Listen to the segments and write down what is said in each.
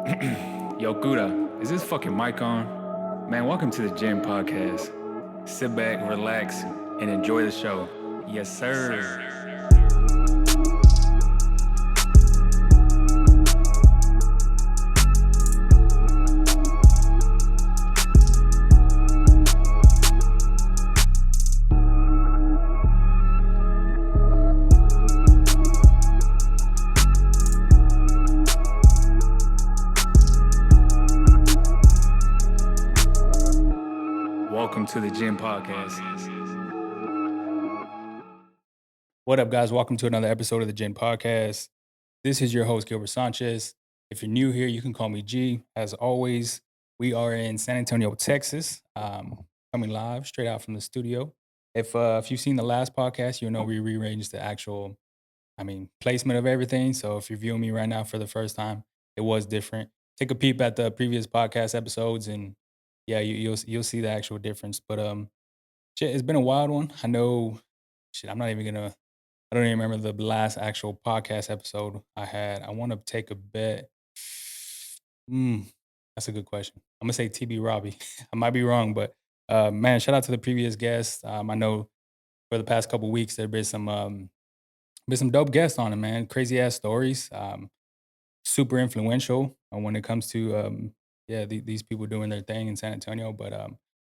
Yo, Guda, is this fucking mic on? Man, welcome to the Gym Podcast. Sit back, relax, and enjoy the show. Yes, sir. Welcome to the Gym Podcast. What up, guys? Welcome to another episode of the Gym Podcast. This is your host, Gilbert Sanchez. If you're new here, you can call me G. As always, we are in San Antonio, Texas, coming live straight out from the studio. If you've seen the last podcast, you'll know we rearranged the actual, placement of everything. So if you're viewing me right now for the first time, it was different. Take a peep at the previous podcast episodes, and yeah, you'll see the actual difference. But shit, it's been a wild one. I know. Shit, I'm not even gonna. I don't even remember the last actual podcast episode I had. I want to take a bet. Mm, that's a good question. I'm gonna say TB Robbie. I might be wrong, but man, shout out to the previous guests. I know for the past couple weeks there've been some dope guests on it, man. Crazy ass stories. Super influential when it comes to these people doing their thing in San Antonio. But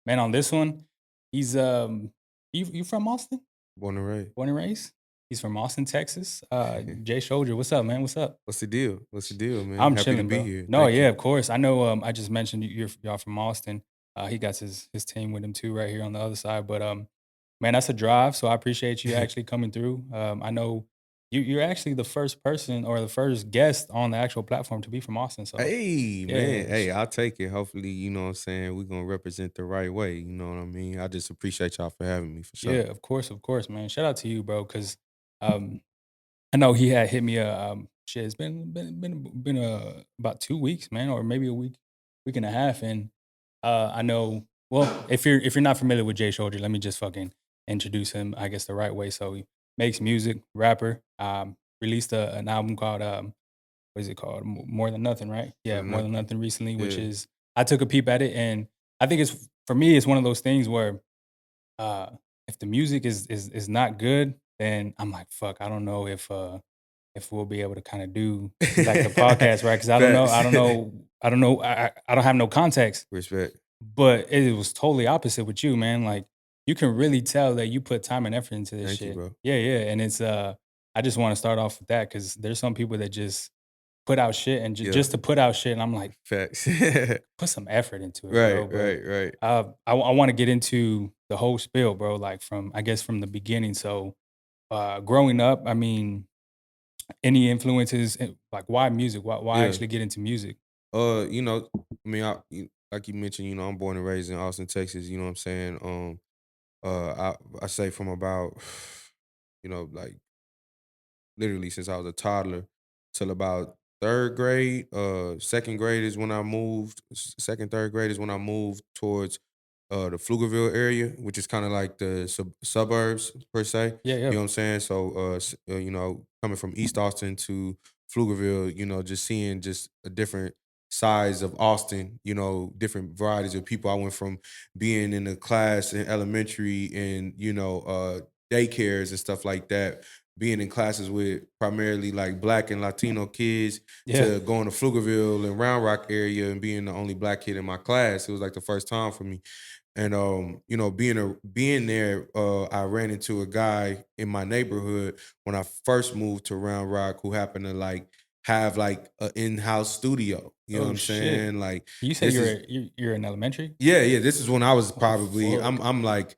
man, on this one, he's you from Austin? Born and raised. Born and raised? He's from Austin, Texas. J Soulja, what's up, man? What's up? What's the deal? What's the deal, man? I'm Happy chilling, to be bro. here. No, Thank yeah, you. of course. I know. I just mentioned y'all from Austin. He got his team with him too, right here on the other side. But man, that's a drive. So I appreciate you actually coming through. I know you're actually the first person or the first guest on the actual platform to be from Austin. So Hey, yeah, man. Hey, I'll take it. Hopefully, you know what I'm saying? We're going to represent the right way. You know what I mean? I just appreciate y'all for having me for sure. yeah, of course, man. Shout out to you, bro, because um, I know he had hit me shit. It's been about 2 weeks, man, or maybe a week and a half, and I know. Well, if you're not familiar with Jay Soulja, let me just fucking introduce him, I guess, the right way. So he makes music, rapper. Released an album called what is it called? More Than Nothing, right? Yeah, More Than Nothing recently, which Yeah. is I took a peep at it, and I think it's for me, it's one of those things where uh, if the music is not good, then I'm like, fuck, I don't know if we'll be able to kind of do like the podcast, right? Because I don't have no context. Respect. But it was totally opposite with you, man. Like you can really tell that you put time and effort into this Thank shit. you, bro. Yeah, yeah. And it's I just want to start off with that because there's some people that just put out shit and Yeah. just to put out shit, and I'm like, Facts. put some effort into it, right, bro. right. I want to get into the whole spill, bro. Like from I guess from the beginning. So growing up, I mean, any influences like why music? Why Yeah. actually get into music? You know, I mean, like you mentioned, you know, I'm born and raised in Austin, Texas. You know what I'm saying? I say from about, you know, like literally since I was a toddler till about third grade. Second grade is when I moved. Second, third grade is when I moved towards the Pflugerville area, which is kind of like the suburbs per se. Yeah, You yeah. know what I'm saying? So, you know, coming from East Austin to Pflugerville, you know, just seeing just a different size of Austin, you know, different varieties of people. I went from being in a class in elementary and, you know, daycares and stuff like that, being in classes with primarily like Black and Latino kids Yeah. to going to Pflugerville and Round Rock area and being the only Black kid in my class. It was like the first time for me. And you know, being there, I ran into a guy in my neighborhood when I first moved to Round Rock who happened to like have like an in-house studio. You know what Oh I'm shit. saying? Like You said this is you're in elementary? yeah. This is when I was Oh probably fuck. I'm like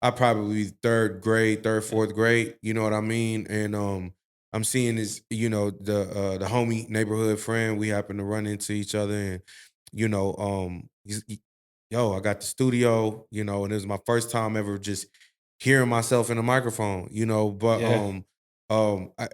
I probably third grade, third, Yeah. fourth grade. You know what I mean? And I'm seeing this, you know, the homie neighborhood friend. We happen to run into each other, and you know, yo, I got the studio, you know, and it was my first time ever just hearing myself in a microphone, you know. But Yeah.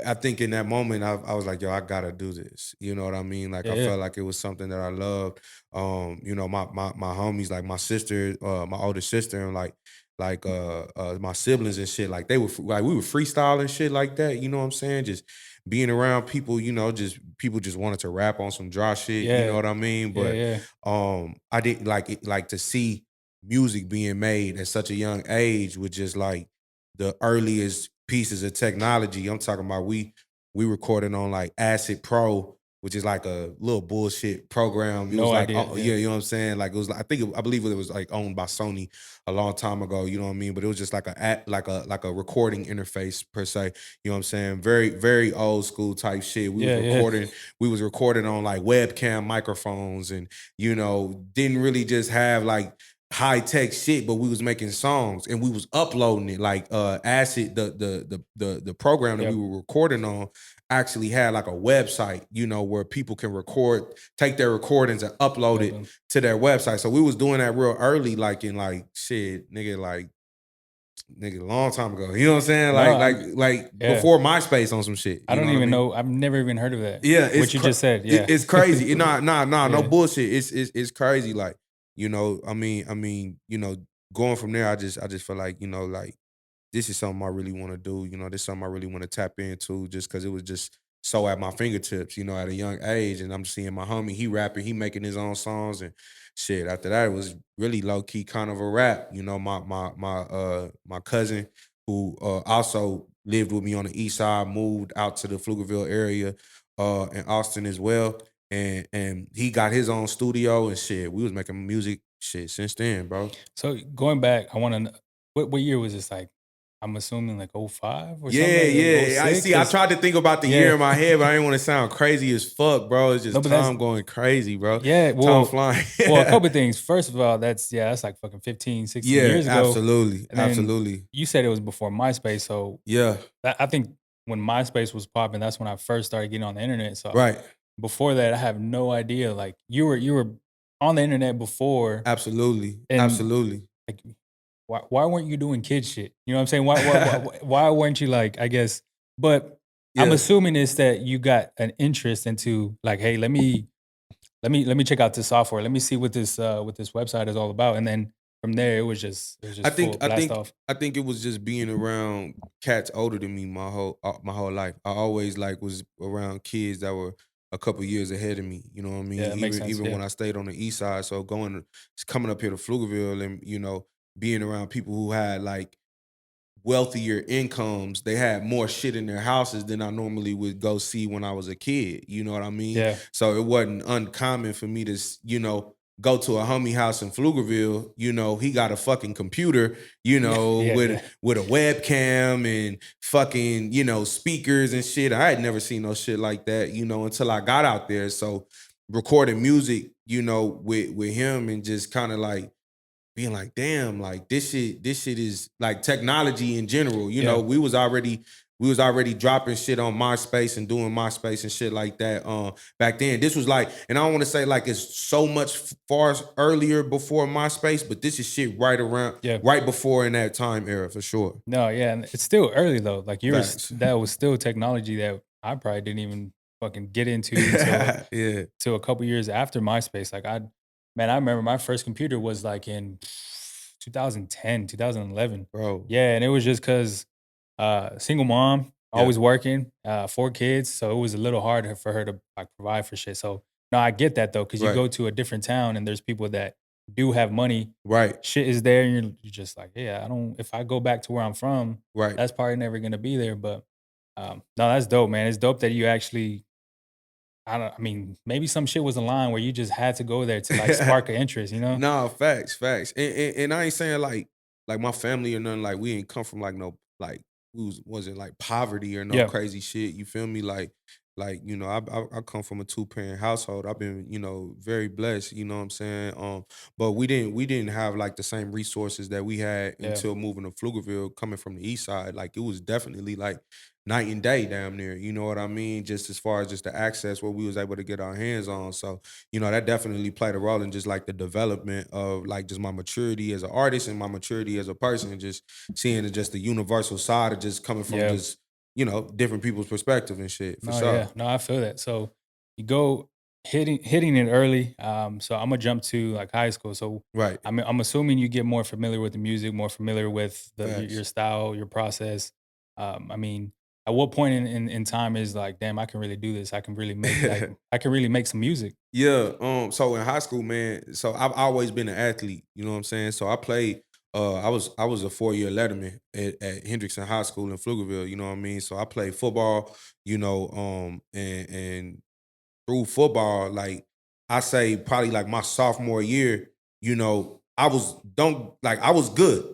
I think in that moment I was like, yo, I gotta do this. You know what I mean? Like Yeah, I yeah. felt like it was something that I loved. You know, my homies, like my sister, my older sister, and like my siblings and shit, like they were like we were freestyling shit like that. You know what I'm saying? Just being around people, just people just wanted to rap on some dry shit, you know Yeah. what I mean? Yeah, But yeah. I didn't like to see music being made at such a young age with just like the earliest pieces of technology. I'm talking about we recorded on like Acid Pro, which is like a little bullshit program. It was No like, idea. oh Yeah. yeah, you know what I'm saying? Like it was, I think, I believe it was like owned by Sony a long time ago. You know what I mean? But it was just like a recording interface per se. You know what I'm saying? Very very old school type shit. Yeah, yeah. We was recording on like webcam microphones, and didn't really just have like high tech shit, but we was making songs and we was uploading it. Like Acid, the program that we Yep. were recording on actually had like a website, where people can take their recordings and upload Upload it them. to their website. So we was doing that real early, like in like shit, nigga, a long time ago. You know what I'm saying? No, Like yeah. before MySpace on some shit. I You know don't what I even mean? know. I've never even heard of that. Yeah, What you just said. Yeah. it's crazy. Nah, no Yeah. bullshit. It's crazy. Like, going from there, I just feel like, like this is something I really want to do. This is something I really want to tap into just because it was just so at my fingertips, at a young age. And I'm seeing my homie, he rapping, he making his own songs and shit. After that, it was really low key kind of a rap. My cousin who also lived with me on the east side, moved out to the Pflugerville area in Austin as well. And he got his own studio and shit. We was making music shit since then, bro. So going back, I want to know what year was this like? I'm assuming like '05 or something Yeah, like oh yeah. I six. see. I Cause tried to think about the year yeah. in my head, but I didn't want to sound crazy as fuck, bro. It's No, just but that's time going crazy, bro. yeah, Time well flying. well, a couple of things. First of all, that's like fucking 15, 16 Yeah, years ago. absolutely, And then absolutely. you said it was before MySpace. So Yeah, I think when MySpace was popping, that's when I first started getting on the internet. So right. before that, I have no idea. Like you were on the internet before, Absolutely, and absolutely. like why weren't you doing kid shit? You know what I'm saying? Why weren't you like, I guess, but I'm Yeah, assuming it's that you got an interest into like, hey, let me check out this software. Let me see what this website is all about. And then from there it was I just full think I blast think off. I think it was just being around cats older than me my whole life. I always like was around kids that were a couple years ahead of me. You know what I mean? Yeah, it makes Even sense. even Yeah. when I stayed on the east side, so coming up here to Pflugerville and being around people who had like wealthier incomes, they had more shit in their houses than I normally would go see when I was a kid. You know what I mean? Yeah. So it wasn't uncommon for me to, go to a homie house in Pflugerville. He got a fucking computer, Yeah. Yeah. with Yeah. with a webcam and fucking, speakers and shit. I had never seen no shit like that, until I got out there. So recording music, with him and just kind of like being like, damn, like this shit is like technology in general. Yeah. We was already dropping shit on MySpace and doing MySpace and shit like that. Back then, this was like, and I don't want to say like it's so much far earlier before MySpace, but this is shit Yeah. right before in that time era for sure. No, yeah, and it's still early though. Like Facts. that was still technology that I probably didn't even fucking get into until Yeah, a couple years after MySpace. Like man, I remember my first computer was like in 2010, 2011. bro. Yeah, and it was just cuz single mom, Yeah, always working, four kids, so it was a little harder for her to like provide for shit. So, no, I get that though cuz you right, go to a different town and there's people that do have money, right, shit is there, and you're just like, yeah, I don't. If I go back to where I'm from, right. that's probably never gonna be there. But no, that's dope, man. It's dope that you actually. I don't. I mean, maybe some shit was a line where you just had to go there to like spark an interest. You know? No, facts. And I ain't saying like my family or nothing, like we ain't come from like no like wasn't like poverty or no Yeah, crazy shit. You feel me? Like I come from a two-parent household. I've been, very blessed, you know what I'm saying? But we didn't have like the same resources that we had yeah, until moving to Pflugerville, coming from the east side. Like it was definitely like night and day damn near, you know what I mean? Just as far as just the access what we was able to get our hands on. So that definitely played a role in just like the development of like just my maturity as an artist and my maturity as a person, and just seeing just the universal side of just coming from yeah. just, different people's perspective and shit, for No, yeah, sure. no, I feel that. So you go hitting it early. So I'm gonna jump to like high school. So Right. I'm assuming you get more familiar with the music, more familiar with your Facts. style, your process. I mean. at what point in time is like, damn, I can really do this. I can really make like I can really make some music. Yeah, so in high school, man, so I've always been an athlete, you know what I'm saying? So I played I was a 4-year letterman at Hendrickson High School in Pflugerville, you know what I mean? So I played football, and through football, like I say probably like my sophomore year, I was don't like I was good.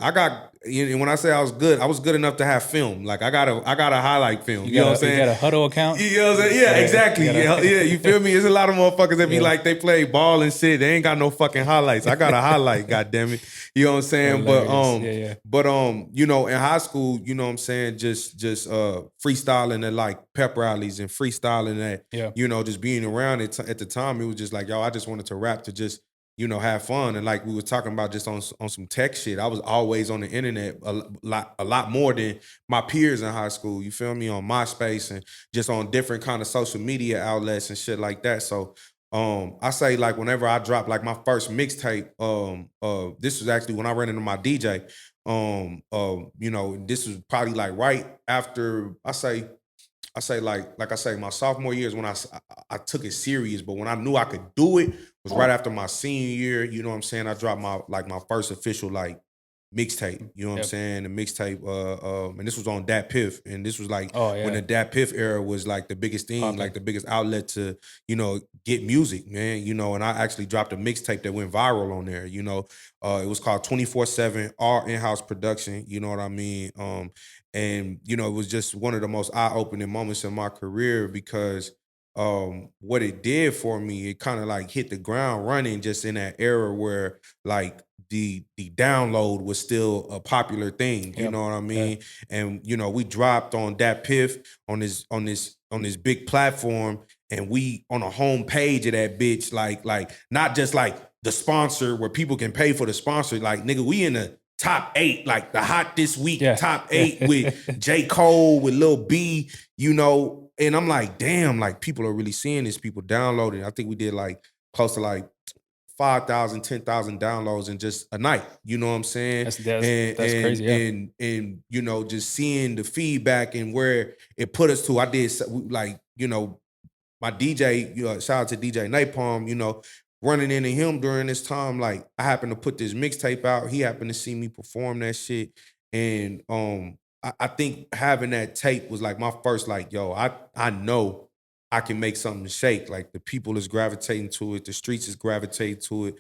And when I was good enough to have film. Like I got a highlight film. You know what I'm You saying? got a huddle account? You know what I'm saying? Yeah, You exactly. got Yeah, a yeah, you feel me? There's a lot of motherfuckers that be yeah, like they play ball and shit. They ain't got no fucking highlights. I got a highlight, god damn it. You know what I'm saying? But hilarious. Yeah, yeah, in high school, you know what I'm saying, just freestyling at like pep rallies and freestyling at, yeah. just being around it at the time, it was just like, yo, I just wanted to rap to just have fun. And like we were talking about just on some tech shit. I was always on the internet a lot more than my peers in high school. You feel me? On MySpace and just on different kind of social media outlets and shit like that. So I say like whenever I drop like my first mixtape, this was actually when I ran into my DJ. This was probably like right after I say like I say my sophomore year is when I took it serious, but when I knew I could do it was right after my senior year. You know what I'm saying? I dropped my first official like mixtape. You know what I'm Yep. saying? The mixtape, and this was on Datpiff, and this was like Oh when yeah. the Datpiff era was like the biggest thing, like Popping. the biggest outlet to get music, man. And I actually dropped a mixtape that went viral on there. It was called 24/7 All In-House Production. You know what I mean? And it was just one of the most eye-opening moments in my career because what it did for me, it kind of like hit the ground running just in that era where like the download was still a popular thing, you Yep. know what I Yeah. mean? And we dropped on that piff on this big platform, and we on a home page of that bitch, like not just like the sponsor where people can pay for the sponsor, like nigga, we in the top 8, like the hot this week Yeah. top Yeah. 8 with J. Cole, with Lil B, and I'm like, damn, like people are really seeing this, people downloading. I think we did like close to like 5,000, 10,000 downloads in just a night. You know what I'm saying? That's that's And that's and crazy. Yeah. and just seeing the feedback and where it put us to. I did like my DJ, shout out to DJ Napalm, running into him during this time. Like I happened to put this mixtape out. He happened to see me perform that shit. And I think having that tape was like my first, like, yo, I know I can make something shake. Like the people is gravitating to it, the streets is gravitating to it.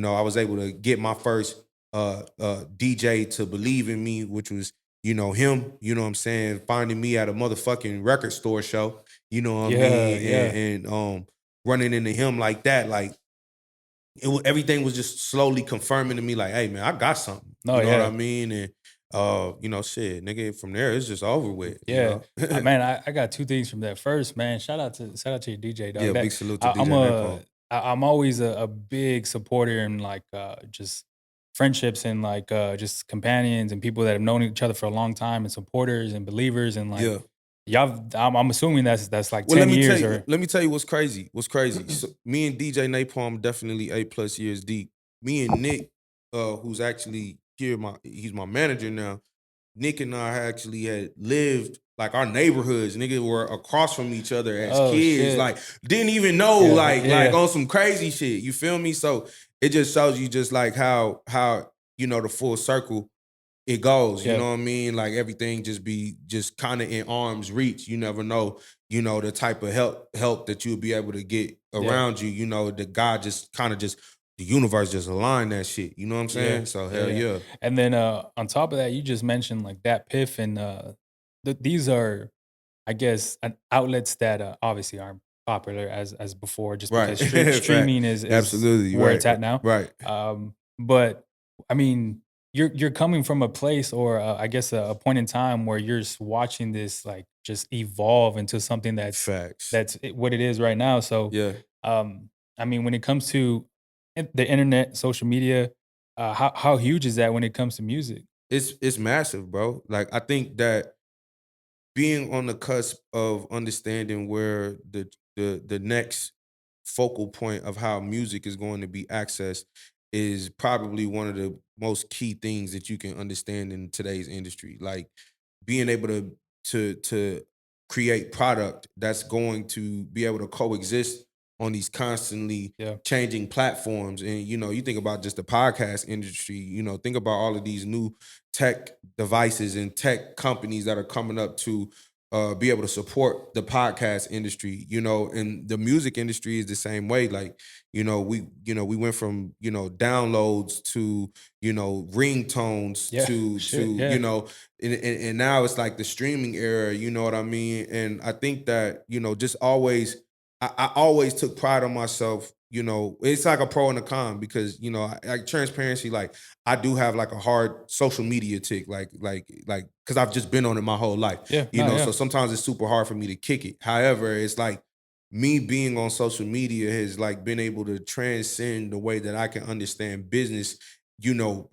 I was able to get my first DJ to believe in me, which was, him, you know what I'm saying, finding me at a motherfucking record store show. You know what I Yeah. mean? Yeah. And running into him like that, like everything was just slowly confirming to me, like, hey man, I got something. No. You know what I Yeah. mean? And shit, nigga, from there it's just over with. Yeah, man, I got two things from that. First, man, shout out to your DJ dog. Yeah, That big salute to I, I'm DJ a Napalm. I'm always a big supporter in like just friendships and like just companions and people that have known each other for a long time and supporters and believers and like Yeah. y'all. I'm assuming that's like Well, 10 years or let me tell you what's crazy. What's crazy? So me and DJ Napalm definitely 8+ years deep. Me and Nick, who's actually here, he's my manager now. Nick and I actually had lived like our neighborhoods, nigga, were across from each other as oh kids. shit. Like didn't even know, Yeah, like yeah, on some crazy shit. You feel me? So it just shows you just like how the full circle it goes, you yeah, know what I mean? Like everything just be just kind of in arm's reach. You never know, the type of help that you'll be able to get yeah. around you. The God just kind of just the universe just aligned that shit. You know what I'm Yeah, saying? So yeah, hell yeah. yeah. And then on top of that, you just mentioned like that Piff and these are, I guess, outlets that obviously aren't popular as before, just Right. because Fact. streaming is Absolutely. where it's Right. at now. Right. But I mean, you're coming from a place or I guess a point in time where you're watching this like just evolve into something Facts. that's what it is right now. So, Yeah. um, I mean, when it comes to the internet, social media, how huge is that when it comes to music? It's massive, bro. Like I think that being on the cusp of understanding where the next focal point of how music is going to be accessed is probably one of the most key things that you can understand in today's industry. Like being able to create product that's going to be able to coexist on these constantly Yeah. changing platforms. And you think about just the podcast industry, think about all of these new tech devices and tech companies that are coming up to be able to support the podcast industry, and the music industry is the same way. Like, we went from, downloads to, ringtones Yeah. Shit. to, Yeah. and now it's like the streaming era, you know what I mean? And I think that, just always, I always took pride on myself. It's like a pro and a con because like transparency. Like I do have like a hard social media tick, like because I've just been on it my whole life. Yeah. No. So Yeah. sometimes it's super hard for me to kick it. However, it's like me being on social media has like been able to transcend the way that I can understand business.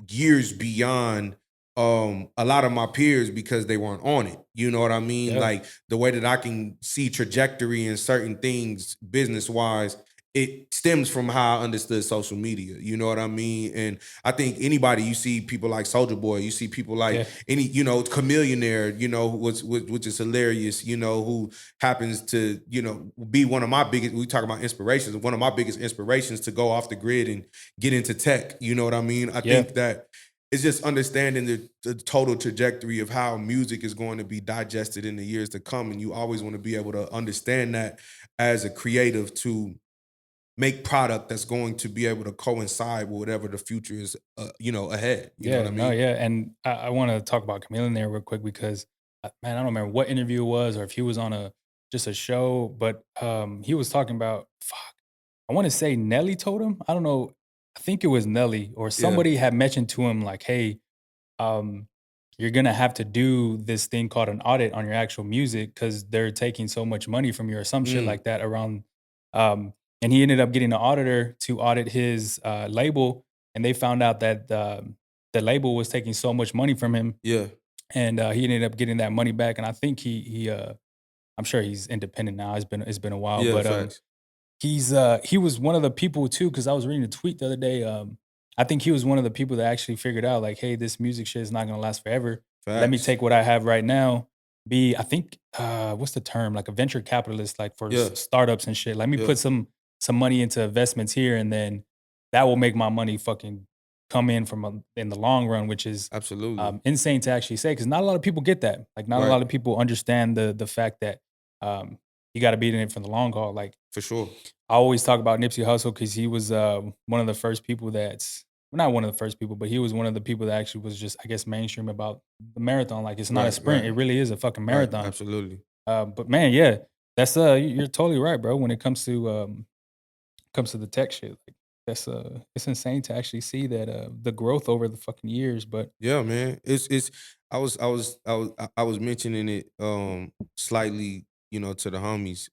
Years beyond a lot of my peers because they weren't on it. You know what I mean? Yeah. Like the way that I can see trajectory in certain things business wise, it stems from how I understood social media. You know what I mean? And I think anybody you see people like Soldier Boy, you see people like Yeah. any, Chameleonaire, which is hilarious, who happens to, be one of my biggest, we talk about inspirations, one of my biggest inspirations to go off the grid and get into tech. You know what I mean? I Yeah. think that it's just understanding the total trajectory of how music is going to be digested in the years to come. And you always want to be able to understand that as a creative to make product that's going to be able to coincide with whatever the future is, ahead. You know what Yeah, I no, mean? yeah, and I want to talk about Chameleon there real quick because man, I don't remember what interview it was or if he was on a just a show, but he was talking about fuck. I want to say Nelly told him. I don't know. I think it was Nelly or Yeah. somebody had mentioned to him like, "Hey, um, you're gonna have to do this thing called an audit on your actual music because they're taking so much money from you or some shit Mm, like that around." Um, and he ended up getting an auditor to audit his label, and they found out that the label was taking so much money from him, yeah. and he ended up getting that money back. And I think I'm sure he's independent now. It's been a while, Yeah. but Facts. he was one of the people too, because I was reading a tweet the other day. I think he was one of the people that actually figured out like, hey, this music shit is not gonna last forever. Let me Facts. take what I have right now. Be I think what's the term? Like a venture capitalist, like for Yeah. startups and shit. Let me Yeah. put some money into investments here, and then that will make my money fucking come in in the long run, which is Absolutely. insane to actually say because not a lot of people get that. Like not a Right. lot of people understand the fact that um, you got to be in it for the long haul. Like For sure. I always talk about Nipsey Hussle because he was one of the first people that's well, not one of the first people, but he was one of the people that actually was just, I guess, mainstream about the marathon. Like it's not a Right. sprint; Right. it really is a fucking Right. marathon. Absolutely. But man, yeah, that's you're totally right, bro. When it comes to the tech shit, like that's it's insane to actually see that the growth over the fucking years. But Yeah, man. It's I was mentioning it slightly, to the homies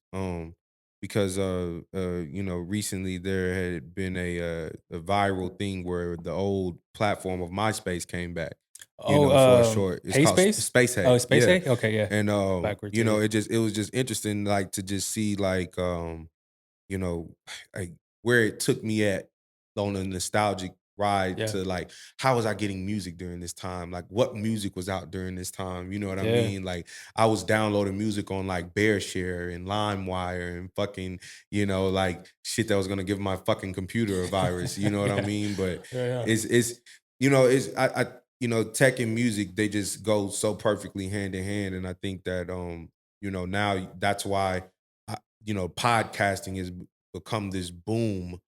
because recently there had been a viral thing where the old platform of MySpace came back, oh, for a short. It's Hey called Space, Space oh, Hey. Space Yeah. Hey, okay, yeah, And backwards, yeah, it was just interesting like to just see like you know, like where it took me at on a nostalgic ride yeah, to like how was I getting music during this time? Like what music was out during this time? You know what I yeah, mean? Like I was downloading music on like BearShare and LimeWire and fucking, like shit that was gonna give my fucking computer a virus. You know what I yeah, mean? But yeah, it's it's tech and music, they just go so perfectly hand in hand. And I think that now that's why podcasting has become this boom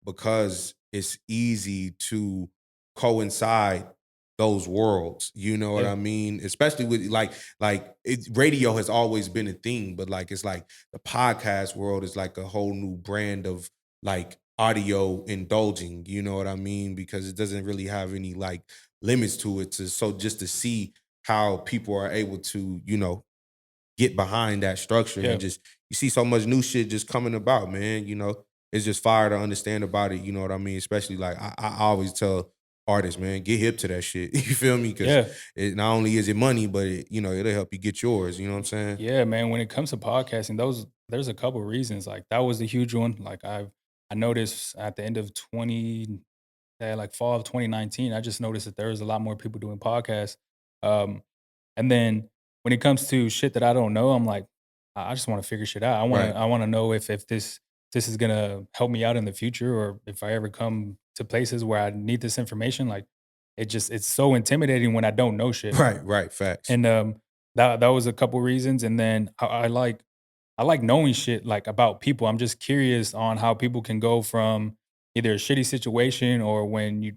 because it's easy to coincide those worlds. You know what yeah, I mean? Especially with radio has always been a thing, but like it's like the podcast world is like a whole new brand of like audio indulging. You know what I mean? Because it doesn't really have any like limits to it. So just to see how people are able to get behind that structure and yeah. just you see so much new shit just coming about, man. It's just fire to understand about it. You know what I mean? Especially like I always tell artists, man, get hip to that shit. You feel me? Because Yeah. it not only is it money, but it'll help you get yours. You know what I'm saying? Yeah, man. When it comes to podcasting, there's a couple reasons. Like that was a huge one. Like I noticed at the end of like fall of 2019, I just noticed that there was a lot more people doing podcasts. Um, and then when it comes to shit that I don't know, I'm like, I just want to figure shit out. Right. I want to know if this is gonna help me out in the future, or if I ever come to places where I need this information. Like, it's so intimidating when I don't know shit. Right, right, facts. And that was a couple reasons. And then I like knowing shit like about people. I'm just curious on how people can go from either a shitty situation, or when you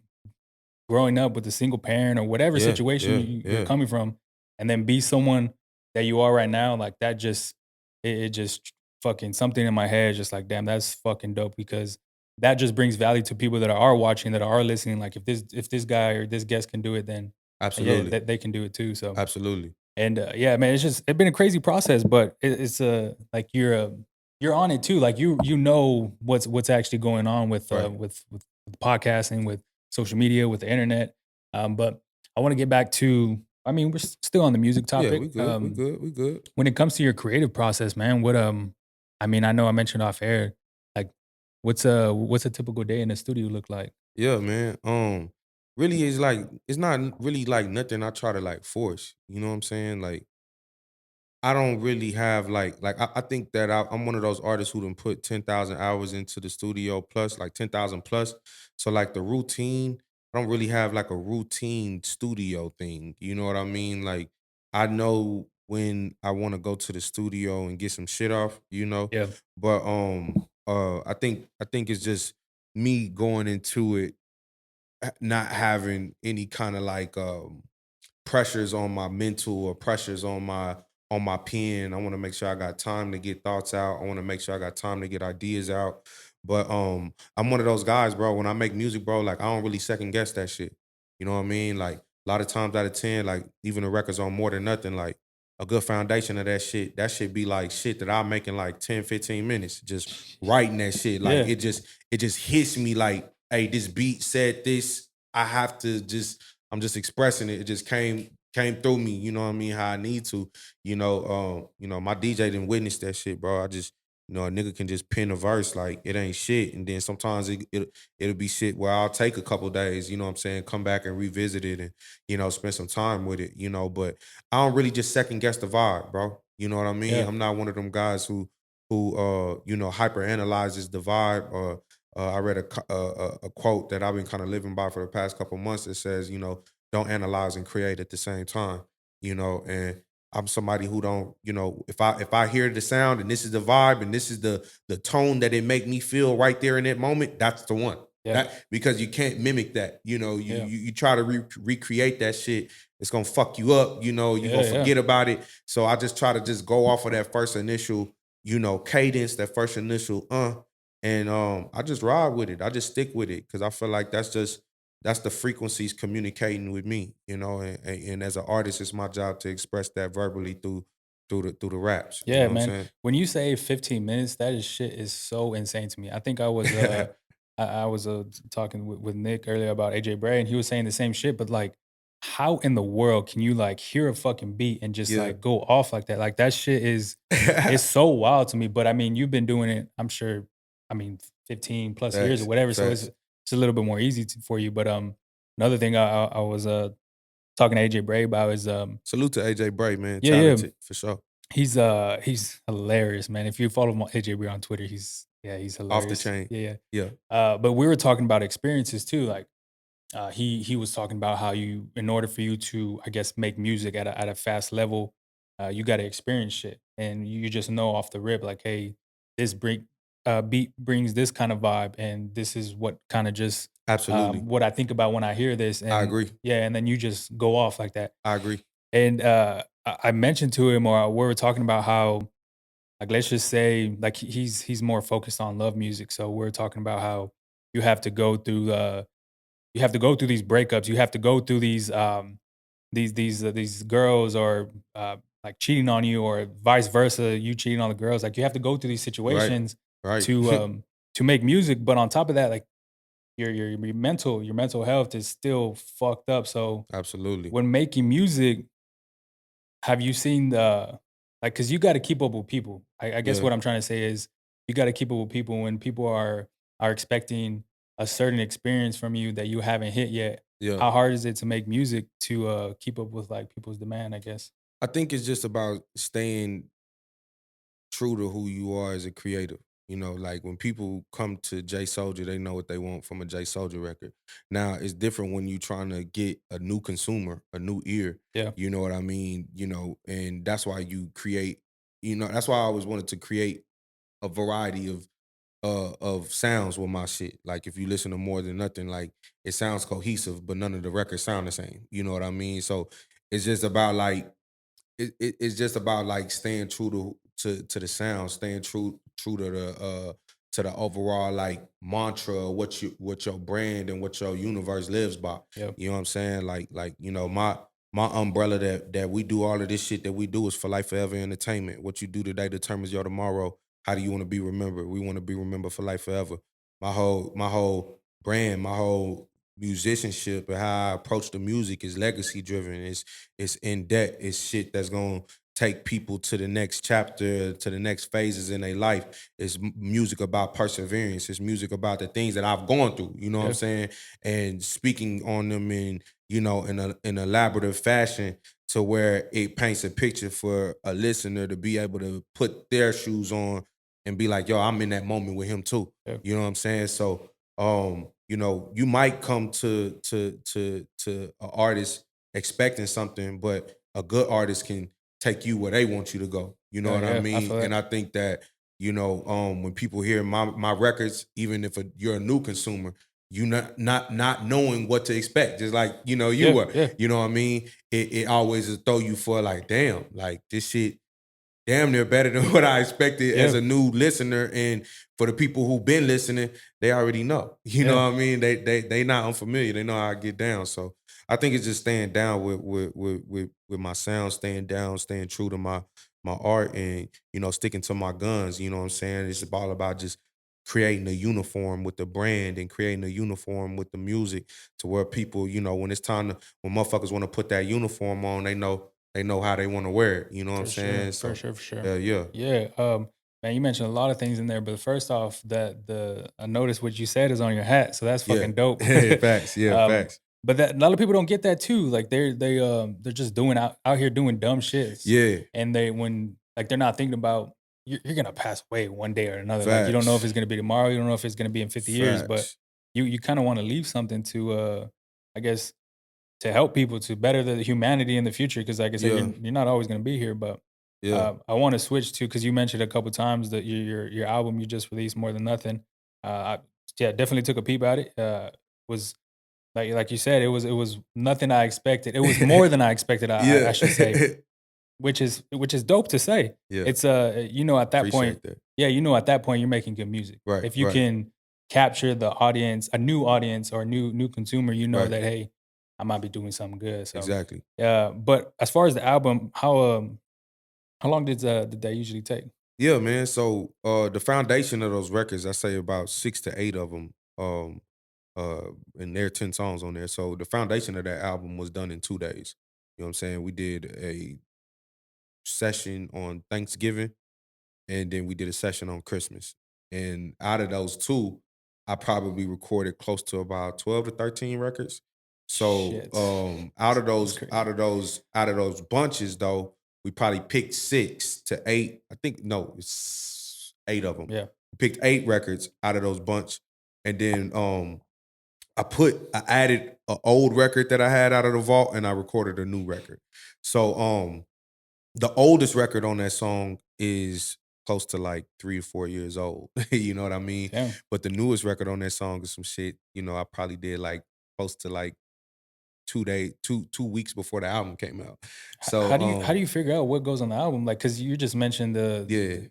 growing up with a single parent, or whatever Yeah, situation yeah, you're yeah. coming from, and then be someone that you are right now. Like that just it just fucking something in my head just like, damn, that's fucking dope, because that just brings value to people that are watching, that are listening. Like if this guy or this guest can do it, then yeah, Absolutely. that they can do it too. So Absolutely. and, yeah, man, it's been a crazy process, but it's, like you're on it too. Like you know what's actually going on Right. with podcasting, with social media, with the internet. But I wanna get back to, I mean, we're still on the music Yeah, topic. we good, we good, we good. When it comes to your creative process, man, I mean, I know I mentioned off air, like, what's a typical day in the studio look like? Yeah, man. Really it's like it's not really like nothing I try to like force. You know what I'm saying? Like I don't really have I think that I'm one of those artists who done put 10,000 hours into the studio plus like 10,000 plus. So like the routine, I don't really have like a routine studio thing. You know what I mean? Like I know when I want to go to the studio and get some shit off, you know. Yeah, But I think it's just me going into it not having any kind of like pressures on my mental or pressures on my pen. I want to make sure I got time to get thoughts out. I want to make sure I got time to get ideas out. But I'm one of those guys, bro. When I make music, bro, like I don't really second guess that shit. You know what I mean? Like a lot of times out of 10, like even the records on More Than Nothing, like a good foundation of that shit be like shit that I make in like 10, 15 minutes, just writing that shit. Like yeah, it just hits me like, hey, this beat said this. I have to just I'm just expressing it. It just came through me, you know what I mean, how I need to. My DJ didn't witness that shit, bro. I just, a nigga can just pen a verse like it ain't shit. And then sometimes it'll be shit where I'll take a couple days, you know what I'm saying, come back and revisit it and, spend some time with it. But I don't really just second guess the vibe, bro. You know what I mean? yeah, I'm not one of them guys who hyper analyzes the vibe. I read a quote that I've been kind of living by for the past couple months that says, don't analyze and create at the same time, and I'm somebody who don't, if I hear the sound and this is the vibe and this is the tone that it make me feel right there in that moment, that's the one. yeah, That because you can't mimic that. yeah, You try to recreate that shit, it's gonna fuck you up, you're yeah, gonna yeah, forget about it. So I just try to just go off of that first initial, cadence, that first initial and I just ride with it. I just stick with it because I feel like that's the frequencies communicating with me, and as an artist, it's my job to express that verbally through the raps. You know yeah, what I'm man. saying? When you say 15 minutes, that is shit is so insane to me. I think I was talking with Nick earlier about AJ Bray, and he was saying the same shit. But like, how in the world can you like hear a fucking beat and just Yeah. like go off like that? Like that shit is so wild to me. But I mean, you've been doing it, I'm sure. I mean, 15 plus years or Facts, whatever. So facts. it's a little bit more easy for you. But another thing I was talking to AJ Bray about is Salute to AJ Bray, man. yeah, yeah. Talented for sure. He's hilarious, man. If you follow AJ Bray on Twitter, he's Off the hilarious. chain. Yeah, yeah. Yeah. But we were talking about experiences too. Like he was talking about how you, in order for you to, I guess, make music at a fast level, you got to experience shit, and you just know off the rip, like, hey, beat brings this kind of vibe, and this is what kind of just Absolutely. what I think about when I hear this, I and agree. yeah, and then you just go off like that. I agree. And I mentioned to him, or we were talking about how, like, let's just say, like, he's more focused on love music. So we're talking about how you have to go through you have to go through these breakups. You have to go through these girls, or like cheating on you, or vice versa, you cheating on the girls. Like you have to go through these Right. situations Right. to make music. But on top of that, like your mental health is still fucked up. So Absolutely. when making music, have you seen the, like, because you gotta keep up with people. I guess Yeah. what I'm trying to say is you gotta keep up with people when people are expecting a certain experience from you that you haven't hit yet. Yeah. How hard is it to make music to, keep up with, like, people's demand, I guess? I think it's just about staying true to who you are as a creative. You know, like when people come to J Soulja, they know what they want from a J Soulja record. Now it's different when you trying to get a new consumer, a new ear. Yeah. You know what I mean? You know, and that's why you create. You know, that's why I always wanted to create a variety of sounds with my shit. Like if you listen to More Than Nothing, like it sounds cohesive, but none of the records sound the same. You know what I mean? So it's just about like it's just about like staying true to the sound, staying true to the overall like mantra of what your brand and what your universe lives by. Yeah. You know what I'm saying? Like you know my umbrella that we do all of this shit that we do is for life forever entertainment. What you do today determines your tomorrow. How do you want to be remembered? We want to be remembered for life forever. My whole brand, my whole musicianship and how I approach the music is legacy driven. It's in debt. It's shit that's gonna take people to the next chapter, to the next phases in their life. It's music about perseverance. It's music about the things that I've gone through. You know what I'm Yeah. saying? And speaking on them in in elaborative fashion to where it paints a picture for a listener to be able to put their shoes on and be like, yo, I'm in that moment with him too. Yeah. You know what I'm saying? So you know, you might come to an artist expecting something, but a good artist can take you where they want you to go. You know Yeah. what I Yeah. I mean? feel And that. I think that, you know, when people hear my records, even if you're a new consumer, you not knowing what to expect, just like you know you Yeah. were. Yeah. You know what I mean? It always is throw you for like, damn, like this shit damn near better than what I expected as Yeah. a new listener. And for the people who've been listening, they already know. You know Yeah. what I mean? They not unfamiliar. They know how I get down. So I think it's just staying down with my sound, staying down, staying true to my art, and you know, sticking to my guns. You know what I'm saying? It's all about just creating a uniform with the brand and creating a uniform with the music to where people, you know, when it's time to when motherfuckers want to put that uniform on, they know how they want to wear it. You know what I'm For sure. saying? For So, sure. For sure. yeah. Yeah. Man, you mentioned a lot of things in there, but first off, that the I noticed what you said is on your hat, so that's Yeah. fucking dope. Facts. Yeah, um, facts. but that a lot of people don't get that too. Like they're just doing out here doing dumb shits, Yeah. and they when like they're not thinking about you're gonna pass away one day or another. Like you don't know if Facts. it's gonna be tomorrow, you don't know if it's gonna be in 50 years, but Facts. you kind of want to leave something to I guess to help people to better the humanity in the future. Because like I said, Yeah. you're not always gonna be here, but Yeah. I want to switch to because you mentioned a couple times that your album you just released, More Than Nothing. I, yeah, definitely took a peep at it. Was like you said, it was nothing I expected. It was more than I expected. I Yeah. should say, which is dope to say. Yeah. It's at that point, Appreciate that. yeah, at that point you're making good music. Right, If you right, can capture the audience, a new audience or a new consumer, you know right. that hey, I might be doing something good. So, Exactly. but as far as the album, how long did that usually take? Yeah, man. So the foundation of those records, I say about 6 to 8 of them. And there are 10 songs on there. So the foundation of that album was done in 2 days. You know what I'm saying? We did a session on Thanksgiving and then we did a session on Christmas. And out of those two, I probably recorded close to about 12 to 13 records. So Shit, that's crazy. out of those bunches though, we probably picked 6 to 8. I think no, it's 8 of them. Yeah, We picked 8 records out of those bunch. And then I added an old record that I had out of the vault and I recorded a new record. So the oldest record on that song is close to like 3 or 4 years old. You know what I mean? damn. But the newest record on that song is some shit, you know, I probably did like close to like 2 weeks before the album came out. So How do you figure out what goes on the album? Like, cause you just mentioned yeah, the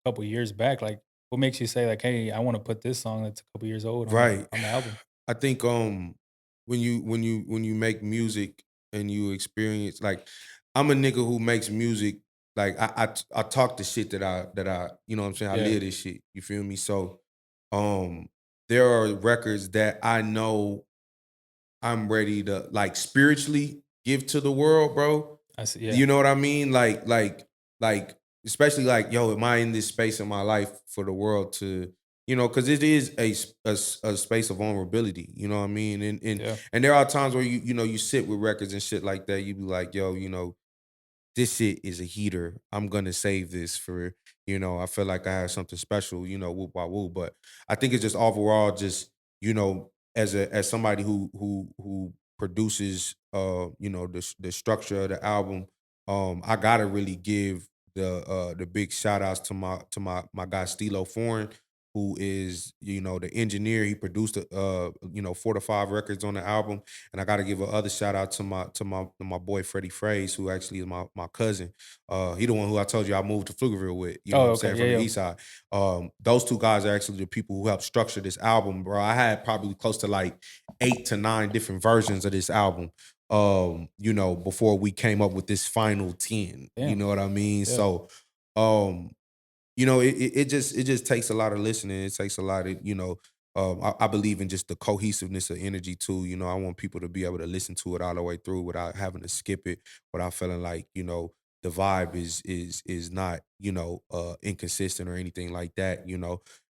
couple years back. Like, what makes you say like, hey, I want to put this song that's a couple years old on the right. on the album? I think when you make music and you experience like I'm a nigga who makes music like I talk the shit that I you know what I'm saying I Yeah, live this shit, you feel me? So um there are records that I know I'm ready to like spiritually give to the world, bro. I see. Yeah, You know what I mean? Like especially like, yo, am I in this space in my life for the world to, you know, because it is a space of vulnerability. You know what I mean? And yeah, and there are times where you know you sit with records and shit like that. You be like, yo, you know, this shit is a heater. I'm gonna save this for, I feel like I have something special, whoop wah woo. But I think it's just overall just, as somebody who produces the structure of the album, I gotta really give the big shout outs to my guy Stilo Foreign, who is, the engineer. He produced 4 to 5 records on the album. And I gotta give a other shout out to my boy Freddie Fraze, who actually is my cousin. He the one who I told you I moved to Pflugerville with, you know what Oh, I'm okay. saying, from Yeah, the yeah. east side. Those two guys are actually the people who helped structure this album, bro. I had probably close to like 8 to 9 different versions of this album. Before we came up with this final 10. You Damn. know what I mean? Yeah. So um it just takes a lot of listening. It takes a lot of, I believe in just the cohesiveness of energy too. I want people to be able to listen to it all the way through without having to skip it, without feeling like, the vibe is not, inconsistent or anything like that,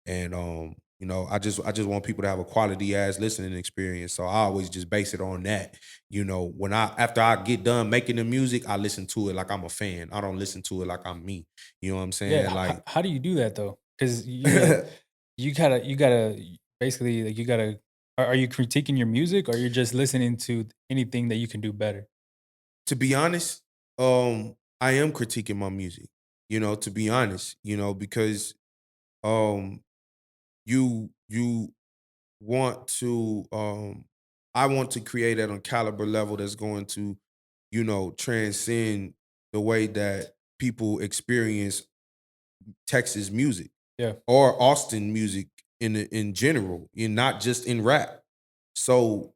And I just want people to have a quality ass listening experience. So I always just base it on that. When after I get done making the music, I listen to it like I'm a fan. I don't listen to it like I'm me. You know what I'm Yeah. saying? Like How do you do that though? Because you gotta basically like you gotta. Are you critiquing your music, or you're just listening to anything that you can do better? to be honest, I am critiquing my music, to be honest, because um you want to I want to create at a caliber level that's going to, transcend the way that people experience Texas music Yeah. or Austin music in general, and not just in rap. So,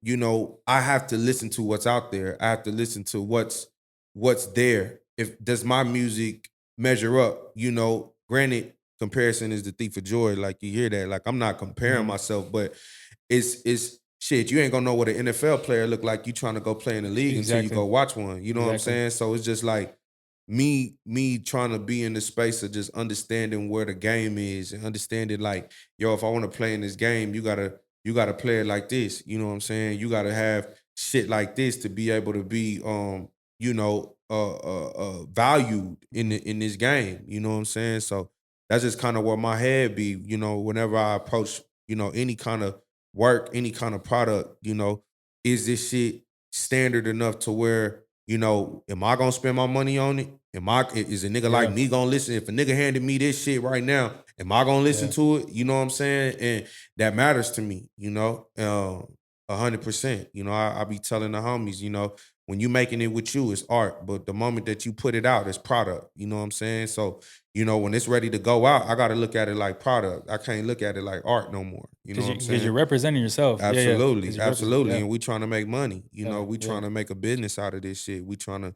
I have to listen to what's out there. I have to listen to what's there. If does my music measure up? Granted, comparison is the thief of joy. Like you hear that. Like I'm not comparing Mhm. myself, but it's shit. You ain't gonna know what an NFL player look like. You trying to go play in the league until you Exactly. go watch one. You know what I'm Exactly. saying? So it's just like me trying to be in the space of just understanding where the game is and understanding like, yo, if I want to play in this game, you gotta play it like this. You know what I'm saying? You gotta have shit like this to be able to be valued in this game. You know what I'm saying? So that's just kind of where my head be, whenever I approach, any kind of work, any kind of product, is this shit standard enough to where, am I gonna spend my money on it? Is a nigga like Yeah. me gonna listen? If a nigga handed me this shit right now, am I gonna listen Yeah. to it? You know what I'm saying? And that matters to me, 100%. I be telling the homies, when you making it with you, it's art. But the moment that you put it out, it's product. You know what I'm saying? So, when it's ready to go out, I gotta look at it like product. I can't look at it like art no more. You know what I'm Because saying? you're representing yourself. Yeah. Yeah. Because Absolutely, you represent. absolutely. Yeah. And we trying to make money. Yeah. We Yeah. trying to make a business out of this shit. We trying to,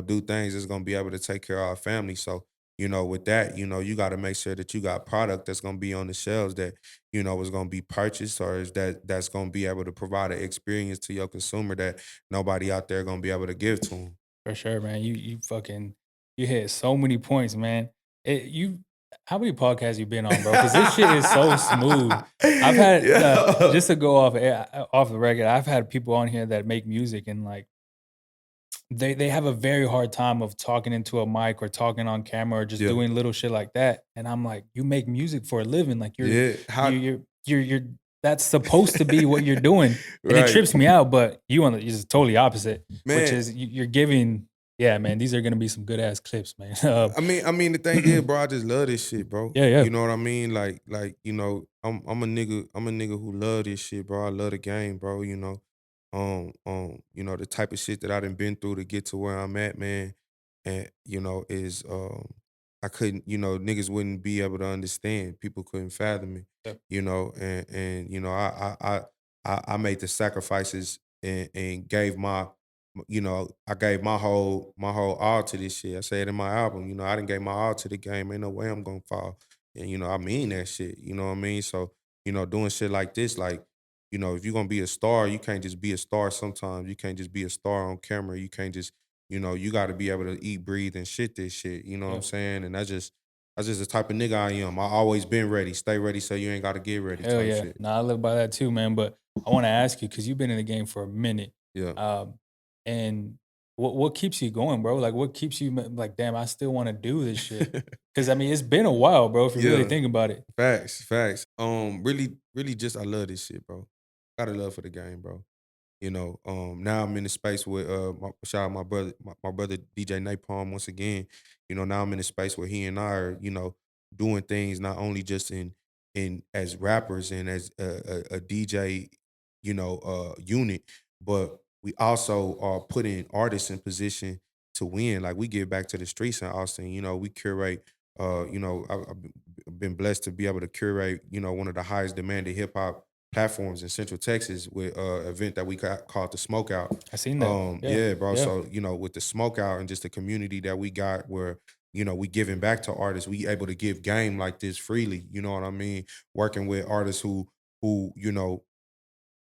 do things that's gonna be able to take care of our family. So, with that, you got to make sure that you got product that's gonna be on the shelves that, is gonna be purchased, or is that's gonna be able to provide an experience to your consumer that nobody out there gonna be able to give to them. For sure, man. You fucking you hit so many points, man. You How many podcasts you been on, bro? Because this shit is so smooth. I've had Yeah. just to go off the record. I've had people on here that make music, and like they have a very hard time of talking into a mic or talking on camera or just Yeah. doing little shit like that. And I'm like, you make music for a living, like Yeah. you're that's supposed to be what you're doing, and it Right. trips me out. But you on the is totally opposite, which Man, is you're giving. Yeah, man, these are gonna be some good ass clips, man. I mean, the thing is, bro, I just love this shit, bro. Yeah, yeah, You know what I mean? Like, I'm a nigga who love this shit, bro. I love the game, bro. The type of shit that I done been through to get to where I'm at, man. And is I couldn't, niggas wouldn't be able to understand. People couldn't fathom it, yeah, and I made the sacrifices and gave I gave my whole all to this shit. I say it in my album, I didn't gave my all to the game. Ain't no way I'm gonna fall. And I mean that shit. You know what I mean? So, doing shit like this, like, if you're gonna be a star, you can't just be a star sometimes. You can't just be a star on camera. You can't just, you gotta be able to eat, breathe, and shit this shit. You know what I'm yeah. saying? And that's just the type of nigga I am. I always been ready. Stay ready so you ain't gotta get ready Hell type yeah. shit. Nah, I live by that too, man. But I want to ask you because you've been in the game for a minute, Yeah. um, and what keeps you going, bro? Like, what keeps you like, damn, I still want to do this shit? Because I mean, it's been a while, bro. If you really Yeah. think about it. Facts, facts. Really just I love this shit, bro. Got a love for the game, bro. Now I'm in the space with shout out my brother DJ Napalm once again. Now I'm in the space where he and I are, doing things not only just in as rappers and as a DJ, unit, but we also are putting artists in position to win. Like we give back to the streets in Austin. We curate. I've been blessed to be able to curate, one of the highest demanded hip hop platforms in Central Texas with event that we got called the Smokeout. I seen that. Yeah, Yeah, bro. yeah, So with the Smokeout and just the community that we got, where we giving back to artists, we able to give game like this freely. You know what I mean? Working with artists who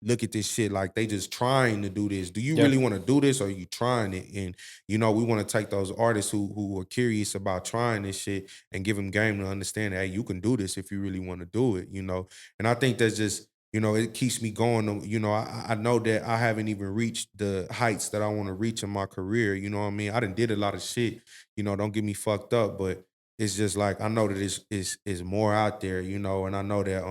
look at this shit like they just trying to do this. Do you yeah, really want to do this or are you trying it? And we want to take those artists who are curious about trying this shit and give them game to understand that hey, you can do this if you really want to do it. And I think that's just it keeps me going. I know that I haven't even reached the heights that I want to reach in my career. You know what I mean? I done did a lot of shit. Don't get me fucked up, but it's just like I know that it's more out there. And I know that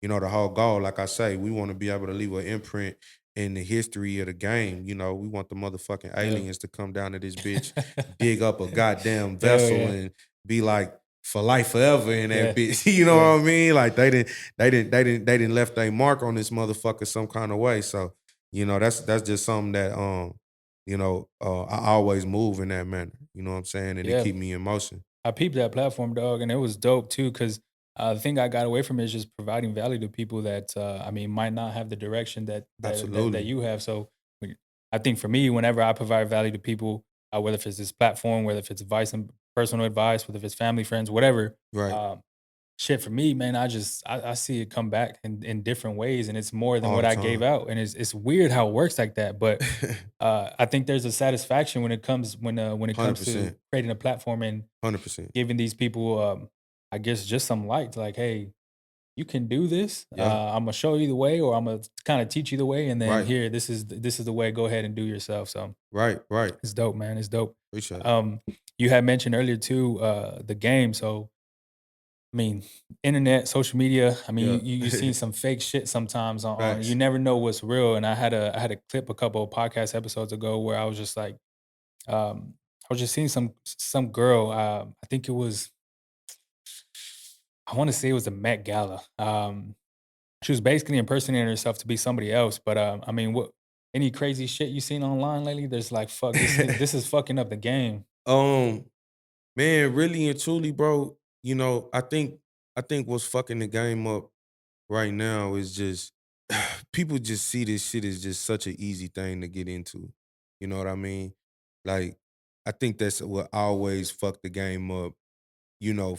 the whole goal, like I say, we want to be able to leave an imprint in the history of the game. We want the motherfucking yeah. aliens to come down to this bitch, dig up a goddamn Hell vessel yeah, and be like for life forever in that yeah, bitch. You know yeah, what I mean? Like they didn't left their mark on this motherfucker some kind of way. So, that's just something that I always move in that manner. You know what I'm saying? And it yeah. keep me in motion. I peeped that platform, dog, and it was dope too. Cause the thing I got away from is just providing value to people that I mean might not have the direction that Absolutely. you have. So I think for me, whenever I provide value to people, whether if it's this platform, whether if it's advice and personal advice, whether if it's family, friends, whatever, Right. um, shit for me, man, I see it come back in different ways, and it's more than All what the I gave time. out, and it's weird how it works like that, but I think there's a satisfaction when it comes to 100%. creating a platform and 100%. giving these people, I guess, just some light, like, "Hey, you can do this. Yeah. Imma show you the way, or Imma kinda teach you the way, and then Right. here, this is the way. Go ahead and do yourself." So Right, right. it's dope, man. It's dope. Appreciate it. Um, you had mentioned earlier too, the game. So I mean, internet, social media. I mean, Yeah. you seen some fake shit sometimes on. You Facts. never know what's real. And I had a clip a couple of podcast episodes ago where I was just like, I was just seeing some girl. I think it was I want to say it was the Met Gala. She was basically impersonating herself to be somebody else. But I mean, what any crazy shit you seen online lately? There's like, fuck this is fucking up the game. Um, Man, really and truly, bro, I think what's fucking the game up right now is just people just see this shit as just such an easy thing to get into. You know what I mean? Like, I think that's what always fucked the game up,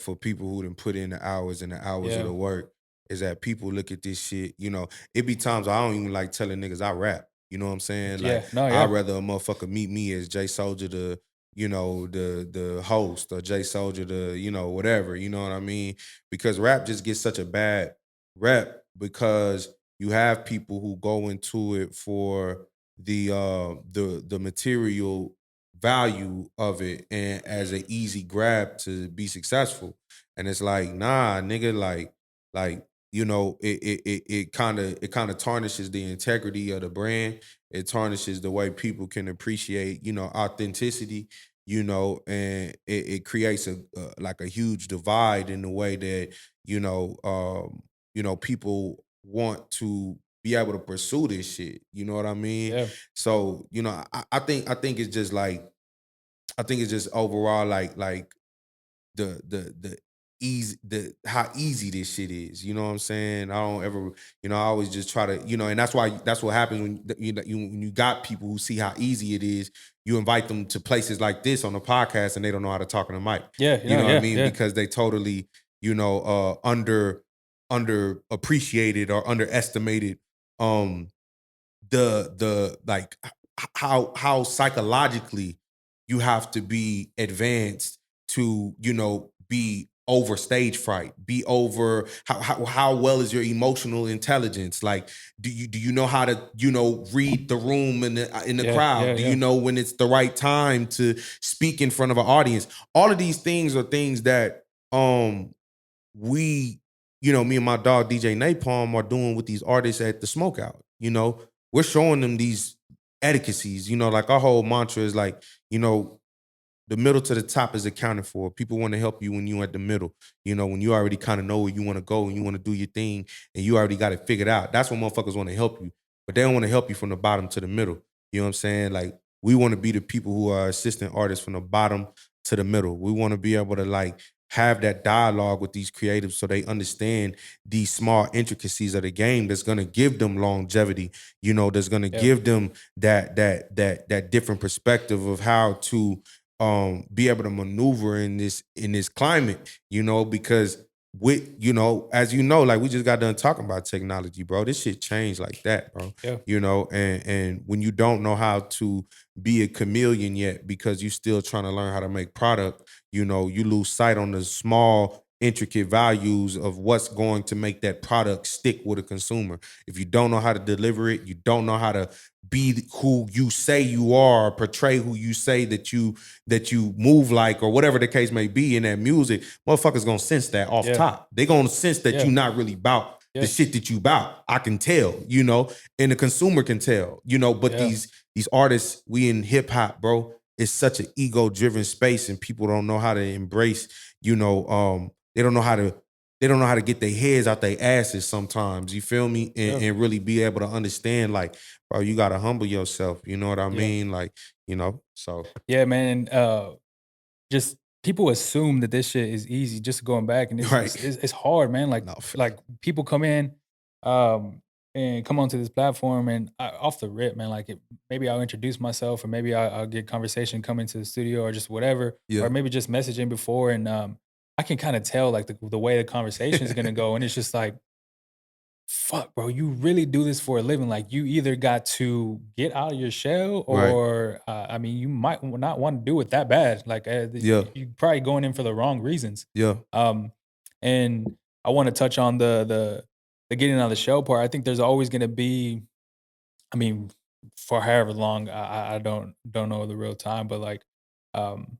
for people who done put in the hours and the hours of Yeah, the work, is that people look at this shit, it be times I don't even like telling niggas I rap. You know what I'm saying? Like, yeah, no, I'd yeah, rather a motherfucker meet me as J Soulja the host, or J Soulja whatever, you know what I mean? Because rap just gets such a bad rep because you have people who go into it for the material value of it and as an easy grab to be successful. And it's like, nah, nigga, like, it kind of tarnishes the integrity of the brand. It tarnishes the way people can appreciate, authenticity, and it creates like a huge divide in the way that, people want to be able to pursue this shit. You know what I mean? yeah, So, I think it's just like I think it's just overall like the easy the how easy this shit is. You know what I'm saying? I don't ever, I always just try to, and that's what happens when you got people who see how easy it is. You invite them to places like this on the podcast, and they don't know how to talk on the mic. yeah, you You know, know what I yeah, mean? yeah, Because they totally, under appreciated or underestimated um the like how psychologically you have to be advanced to be over stage fright, be over how well is your emotional intelligence? Like, do you know how to, read the room in the Yeah, yeah, crowd? Do you yeah, know when it's the right time to speak in front of an audience? All of these things are things that we, me and my dog DJ Napalm are doing with these artists at the smokeout. We're showing them these etiquettes. Like our whole mantra is like, the middle to the top is accounted for. People want to help you when you at the middle. When you already kind of know where you want to go and you want to do your thing and you already got it figured out. That's when motherfuckers want to help you. But they don't want to help you from the bottom to the middle. You know what I'm saying? Like, we want to be the people who are assistant artists from the bottom to the middle. We want to be able to like have that dialogue with these creatives so they understand these small intricacies of the game that's gonna give them longevity, that's gonna yeah, give them that different perspective of how to be able to maneuver in this climate, because with, as like we just got done talking about technology, bro. This shit changed like that, bro. yeah, And when you don't know how to be a chameleon yet because you still trying to learn how to make product, you lose sight on the small intricate values of what's going to make that product stick with a consumer. If you don't know how to deliver it, you don't know how to be who you say you are, portray who you say that you move like, or whatever the case may be in that music, motherfuckers gonna sense that off yeah, top. They gonna sense that yeah, you not really about the yeah, shit that you about. I can tell, and the consumer can tell, but yeah, these artists, we in hip hop, bro, it's such an ego driven space and people don't know how to embrace, they don't know how to get their heads out their asses sometimes. You feel me? And, yeah, and really be able to understand, like, bro, you gotta humble yourself. You know what I yeah, mean? Like, so yeah, man. Just people assume that this shit is easy. Just going back, and it's it's, right. it's it's hard, man. Like No, like people come in, um, and come onto this platform, and off the rip, man. Like maybe I'll introduce myself, or maybe I'll get conversation coming to the studio, or just whatever, yeah. or maybe just messaging before, and I can kind of tell like the way the conversation is gonna go, and it's just like fuck, bro, you really do this for a living. Like, you either got to get out of your shell Right. or, I mean, you might not want to do it that bad. Like, Yeah. you probably going in for the wrong reasons. Yeah. Um, and I want to touch on the getting on the show part. I think there's always going to be, I mean, for however long, I don't know the real time, but like, um,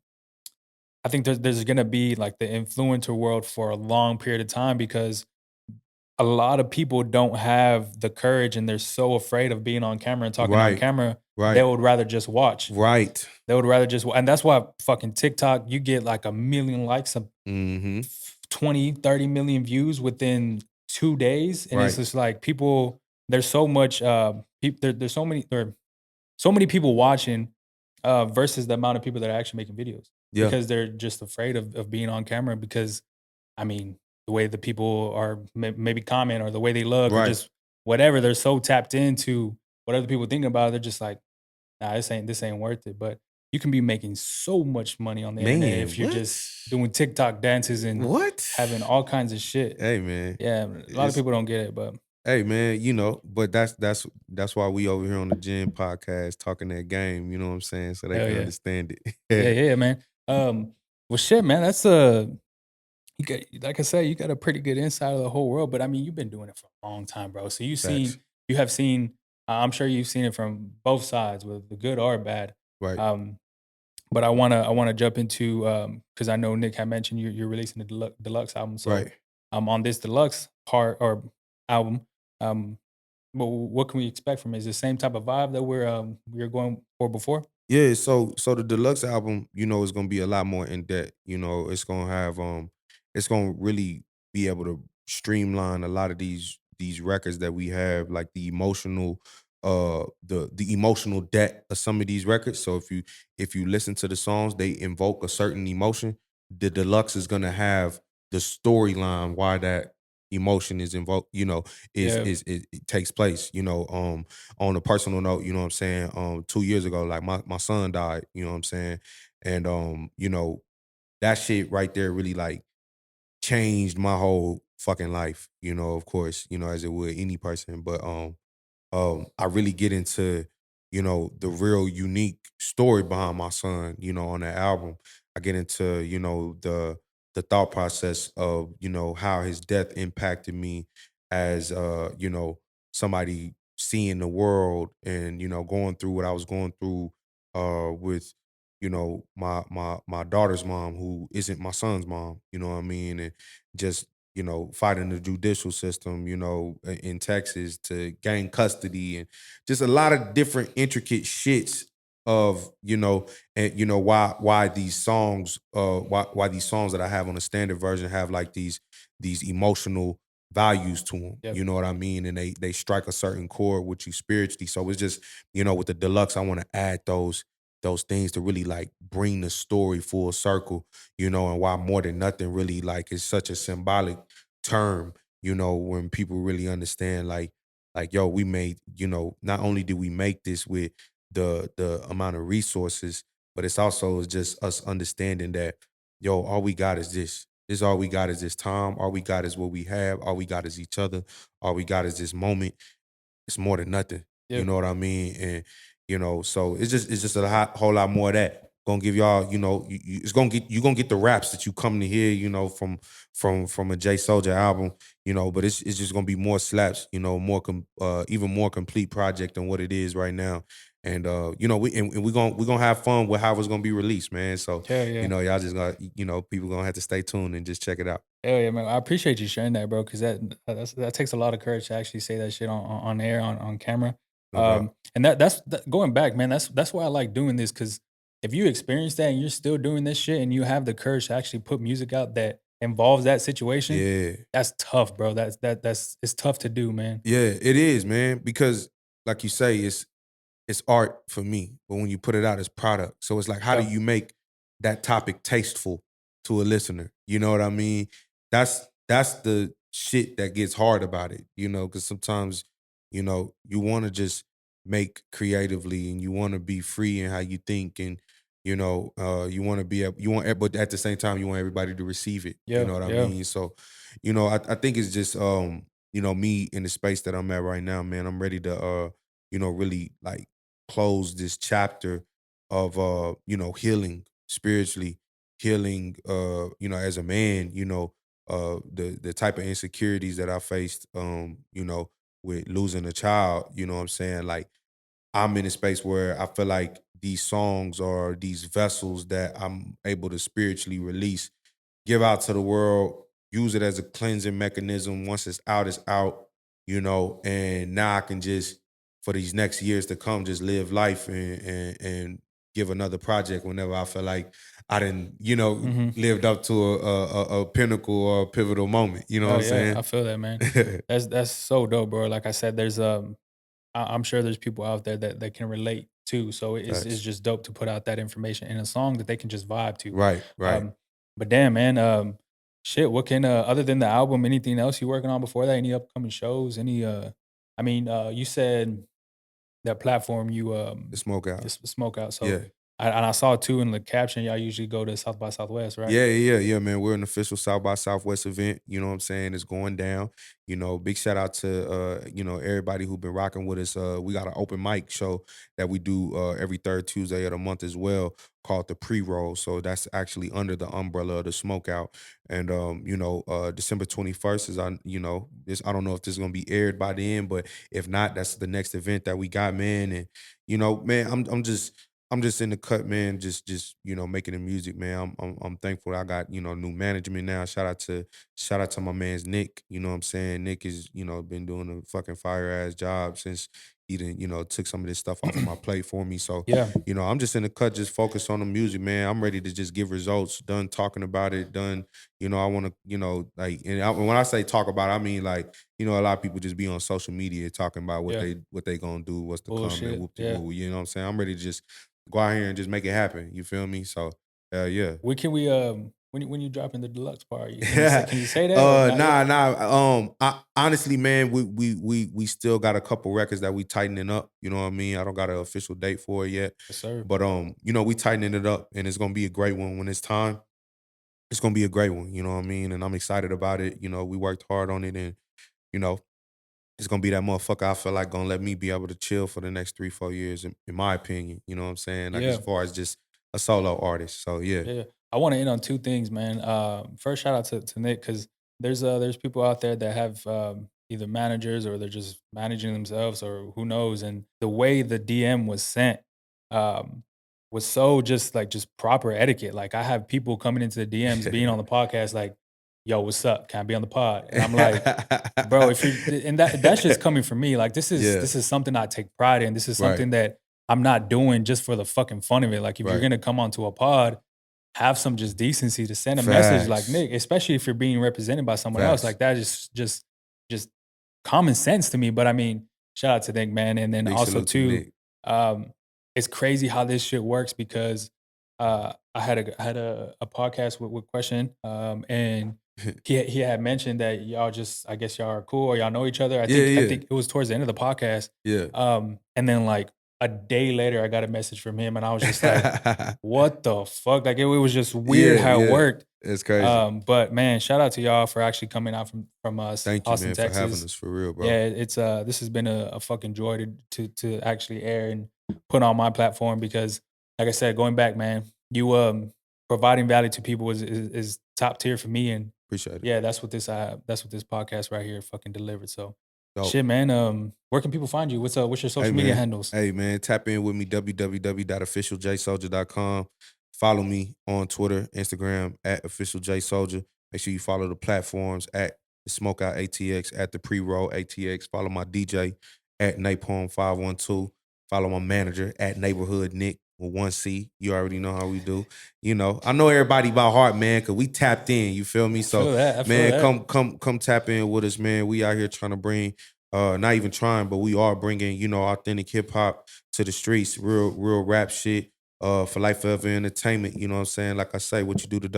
I think there's going to be like the influencer world for a long period of time because a lot of people don't have the courage and they're so afraid of being on camera and talking on Right. camera, they Right. would rather just watch. Right. They would rather just and that's why fucking TikTok, you get like 1,000,000 likes, Mm-hmm. 20, 30 million views within 2 days, and it's Right. just like people there's so much, there's so many people watching, versus the amount of people that are actually making videos Yeah. because they're just afraid of being on camera because I mean, the way the people are maybe comment or the way they look or Right. just whatever, they're so tapped into what other people thinking about it, they're just like, "Nah, this ain't worth it." But you can be making so much money on the internet Man, if you're what? just doing TikTok dances and What? having all kinds of shit. Hey, man. Yeah, a lot of It's people don't get it, but Hey, man, but that's why we over here on the Gen podcast talking that game, you know what I'm saying? So they hell can yeah. understand Yeah, it. yeah, man. Well, shit, man, that's you got like I said, you got a pretty good insight of the whole world, but I mean, you've been doing it for a long time, bro. So Facts. you have seen, I'm sure you've seen it from both sides, whether the good or bad. Right. Um, but I wanna jump into because I know Nick had mentioned you're releasing the deluxe album. So Right. on this deluxe part or album, what can we expect from it? Is it the same type of vibe that we were going for before? Yeah, so the deluxe album, is gonna be a lot more in depth. It's gonna really be able to streamline a lot of these records that we have, like the emotional debt of some of these records. So if you listen to the songs, they invoke a certain emotion. The deluxe is gonna have the storyline why that emotion is invoked, Yeah, it takes place, on a personal note, you know what I'm saying? 2 years ago, like my son died, you know what I'm saying? And that shit right there really like changed my whole fucking life, of course, as it would any person. But I really get into, the real unique story behind my son, on that album. I get into, the thought process of, how his death impacted me as, somebody seeing the world and, going through what I was going through with, my daughter's mom, who isn't my son's mom, you know what I mean? And just, fighting the judicial system, in Texas to gain custody and just a lot of different intricate shits of, and why these songs why these songs that I have on the standard version have like these emotional values to them, Yep. you know what I mean, and they strike a certain chord with you spiritually. So it's just, with the deluxe, I want to add those things to really like bring the story full circle, and why more than nothing really like is such a symbolic term, when people really understand like yo, we made, not only did we make this with the amount of resources, but it's also just us understanding that, yo, all we got is this. This all we got is this time. All we got is what we have. All we got is each other. All we got is this moment. It's more than nothing. You Yeah. know what I mean? And so it's just a whole lot more of that. Gonna give y'all, it's gonna get you gonna get the raps that you come to hear, from a J Soulja album, but it's just gonna be more slaps, even more complete project than what it is right now. And we're gonna have fun with how it's gonna be released, man. So, Hell yeah. y'all just got, people gonna have to stay tuned and just check it out. Hell yeah, man. I appreciate you sharing that, bro, because that takes a lot of courage to actually say that shit on air, on camera. No doubt. And going back, man, that's why I like doing this, because if you experience that and you're still doing this shit and you have the courage to actually put music out that involves that situation, Yeah. that's tough, bro. That's it's tough to do, man. Yeah, it is, man. Because like you say, it's art for me, but when you put it out as product, so it's like, how do Yeah. you make that topic tasteful to a listener? You know what I mean? That's the shit that gets hard about it, because sometimes, you want to just make creatively and you want to be free in how you think and you want to be able, but at the same time you want everybody to receive it. You Yeah. know what I Yeah. mean? So, I think it's just me in the space that I'm at right now, man. I'm ready to really like close this chapter of healing spiritually, healing as a man, the type of insecurities that I faced with losing a child, you know what I'm saying? Like I'm in a space where I feel like these songs are these vessels that I'm able to spiritually release, give out to the world, use it as a cleansing mechanism. Once it's out, and now I can just, for these next years to come, just live life and give another project whenever I feel like I didn't, Hmm. lived up to a pinnacle or a pivotal moment. You know what Oh I'm yeah, saying? I feel that, man. That's so dope, bro. Like I said, there's I'm sure there's people out there that can relate too. So it's Facts. just dope to put out that information in a song that they can just vibe to. Right, right. Um, but damn, man, shit. What can other than the album, anything else you working on before that? Any upcoming shows? Any I mean, you said that platform you The smoke out. just smoke out. So Yeah. and I saw too in the caption, y'all usually go to South by Southwest, right? Yeah, man. We're an official South by Southwest event. You know what I'm saying? It's going down. Big shout out to everybody who been rocking with us. We got an open mic show that we do every third Tuesday of the month as well, called the pre-roll. So that's actually under the umbrella of the smokeout. And December 21st is on, this, I don't know if this is gonna be aired by then, but if not, that's the next event that we got, man. And man, I'm just in the cut, man. Just making the music, man. I'm thankful I got new management now. Shout out to my man's Nick. You know what I'm saying? Nick is been doing a fucking fire ass job since he didn't took some of this stuff off of my plate for me. So Yeah. I'm just in the cut, just focused on the music, man. I'm ready to just give results. Done talking about it. Done. I want to like, and when I say talk about it, I mean like a lot of people just be on social media talking about what Yeah. they gonna do, what's to come, and Bullshit. whoop de Yeah. woo. You know what I'm saying? I'm ready to just go out here and just make it happen. You feel me? So, yeah. When can we when you dropping the deluxe part? Can you say that or not yet? Nah. Honestly, man, we still got a couple records that we tightening up. You know what I mean? I don't got an official date for it yet, Yes, sir. but we tightening it up, and it's gonna be a great one when it's time. It's gonna be a great one. You know what I mean? And I'm excited about it. We worked hard on it, and you know, it's gonna be that motherfucker I feel like gonna let me be able to chill for the next 3, 4 years, in my opinion. You know what I'm saying? Like as Yeah. far as just a solo artist. So yeah. Yeah. I want to end on two things, man. First, shout out to Nick because there's people out there that have either managers or they're just managing themselves or who knows. And the way the DM was sent um, was so just proper etiquette. Like I have people coming into the DMs, being on the podcast, like, "Yo, what's up? Can I be on the pod?" And I'm like, "Bro, if you're," and that's just coming from me. Like Yeah, this is something I take pride in. This is right, something that I'm not doing just for the fucking fun of it. Like if you're right. gonna come onto a pod, have some just decency to send a message like Facts, Nick, especially if you're being represented by someone else. facts. Like that is just common sense to me. But I mean, shout out to Nick, man. And then Big also salute to too, Nick. um, it's crazy how this shit works because I had a podcast with Question, and he had mentioned that y'all just I guess y'all are cool or y'all know each other. Yeah, I yeah, think it was towards the end of the podcast. yeah. And then like a day later, I got a message from him, and I was just like, "What the fuck?" Like it was just weird Yeah, how it yeah. worked. It's crazy. But man, shout out to y'all for actually coming out from us, Thank you, Austin, man, for having Texas. us for real, bro. Yeah, it's this has been a fucking joy to actually air and put on my platform because, like I said, going back, man, you providing value to people is top tier for me, and Appreciate it. yeah, that's what this podcast right here fucking delivered. So, Dope. shit, man. Where can people find you? What's your social media handles? Hey man, tap in with me, www.officialjsoulja.com. Follow me on Twitter, Instagram at officialjsoulja. Make sure you follow the platforms at the Smokeout ATX, at the Pre-Roll ATX. Follow my DJ at Napalm512. Follow my manager at Neighborhood Nick with 1C. You already know how we do. You know, I know everybody by heart, man, because we tapped in. You feel me? I feel So, that. I feel man, that. come tap in with us, man. We out here trying to bring not even trying, but we are bringing, you know, authentic hip hop to the streets, real rap shit, for life forever entertainment. You know what I'm saying? Like I say, what you do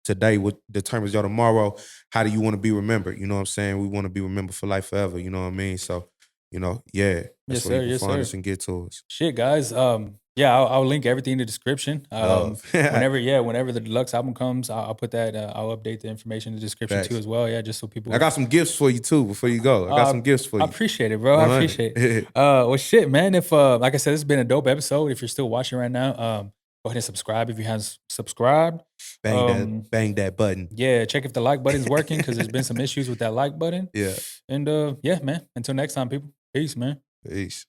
today, what determines your tomorrow. How do you want to be remembered? You know what I'm saying? We want to be remembered for life forever. You know what I mean? So, you know, yeah, that's Yes, where you sir. can Yes, find sir. us and get to us. Shit, guys. Yeah, I'll link everything in the description. Love. Whenever the deluxe album comes, I'll put that. I'll update the information in the description too Facts. as well. Yeah, just so And I people. got some gifts for you too before you go. I got some gifts for I you. appreciate it, bro. I appreciate it. 100. Well, shit, man. If like I said, this has been a dope episode. If you're still watching right now, go ahead and subscribe if you haven't subscribed. Bang that button. Yeah, check if the like button's working because there's been some issues with that like button. Yeah. And yeah, man. Until next time, people. Peace, man. Peace.